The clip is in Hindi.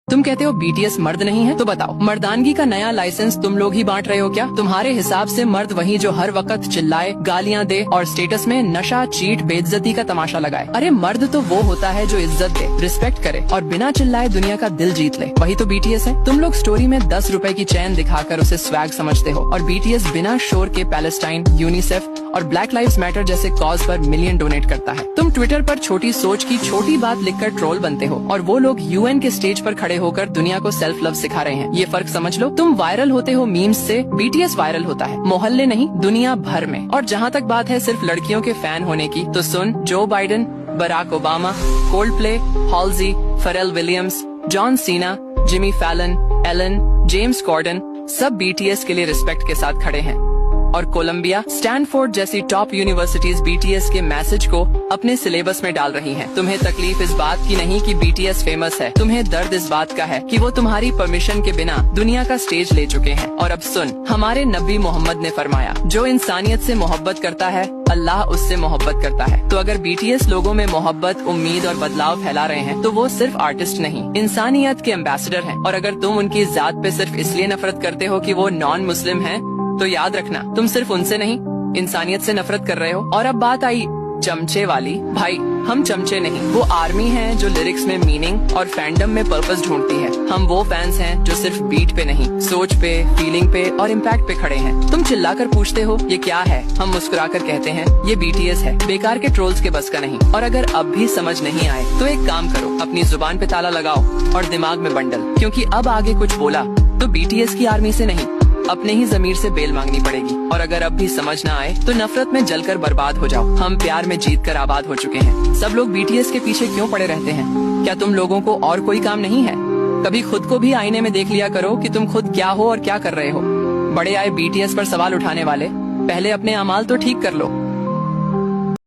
तुम कहते हो बीटीएस मर्द नहीं है, तो बताओ मर्दानगी का नया लाइसेंस तुम लोग ही बांट रहे हो क्या? तुम्हारे हिसाब से मर्द वही जो हर वक्त चिल्लाए, गालियां दे और स्टेटस में नशा, चीट, बेइज्जती का तमाशा लगाए। अरे मर्द तो वो होता है जो इज्जत दे, रिस्पेक्ट करे और बिना चिल्लाए दुनिया का दिल जीत ले, वही तो बीटीएस है। तुम लोग स्टोरी में 10 रुपए की चैन दिखाकर उसे स्वैग समझते हो और बीटीएस बिना शोर के पैलेस्टाइन, यूनिसेफ और ब्लैक लाइव्स मैटर जैसे कॉज पर मिलियन डोनेट करता है। तुम ट्विटर पर छोटी सोच की छोटी बात लिखकर ट्रोल बनते हो और वो लोग यूएन के स्टेज पर खड़े होकर दुनिया को सेल्फ लव सिखा रहे हैं। ये फर्क समझ लो। तुम वायरल होते हो मीम्स से, बीटीएस वायरल होता है मोहल्ले नहीं दुनिया भर में। और जहाँ तक बात है सिर्फ लड़कियों के फैन होने की, तो सुन, Joe Biden, Barack Obama, Coldplay, Halsey, Pharrell Williams, John Cena, Jimmy Fallon, Ellen, James Corden सब बीटीएस के लिए रिस्पेक्ट के साथ खड़े हैं। और कोलंबिया, स्टैनफोर्ड जैसी टॉप यूनिवर्सिटीज बीटीएस के मैसेज को अपने सिलेबस में डाल रही हैं। तुम्हें तकलीफ इस बात की नहीं कि बीटीएस फेमस है, तुम्हें दर्द इस बात का है कि वो तुम्हारी परमिशन के बिना दुनिया का स्टेज ले चुके हैं। और अब सुन, हमारे नबी मोहम्मद ने फरमाया, जो इंसानियत से मोहब्बत करता है अल्लाह उससे मोहब्बत करता है। तो अगर बीटीएस लोगों में मोहब्बत, उम्मीद और बदलाव फैला रहे हैं तो वो सिर्फ आर्टिस्ट नहीं, इंसानियत के एम्बेसडर हैं। और अगर तुम उनकी जात पे सिर्फ इसलिए नफरत करते हो कि वो नॉन मुस्लिम हैं, तो याद रखना तुम सिर्फ उनसे नहीं इंसानियत से नफरत कर रहे हो। और अब बात आई चमचे वाली। भाई हम चमचे नहीं, वो आर्मी हैं जो लिरिक्स में मीनिंग और फैंडम में पर्पस ढूंढती है। हम वो फैंस हैं जो सिर्फ बीट पे नहीं, सोच पे, फीलिंग पे और इम्पैक्ट पे खड़े हैं। तुम चिल्लाकर पूछते हो ये क्या है, हम मुस्कुराकर कहते हैं ये बीटीएस है। बेकार के ट्रोल्स के बस का नहीं। और अगर अब भी समझ नहीं आए तो एक काम करो, अपनी जुबान पे ताला लगाओ और दिमाग में बंडल, क्योंकि अब आगे कुछ बोला तो बीटीएस की आर्मी से नहीं, अपने ही जमीर से बेल मांगनी पड़ेगी। और अगर अब भी समझ ना आए तो नफरत में जलकर बर्बाद हो जाओ। हम प्यार में जीत कर आबाद हो चुके हैं। सब लोग बीटीएस के पीछे क्यों पड़े रहते हैं? क्या तुम लोगों को और कोई काम नहीं है? कभी खुद को भी आईने में देख लिया करो कि तुम खुद क्या हो और क्या कर रहे हो। बड़े आए बीटीएस पर सवाल उठाने वाले, पहले अपने अमाल तो ठीक कर लो।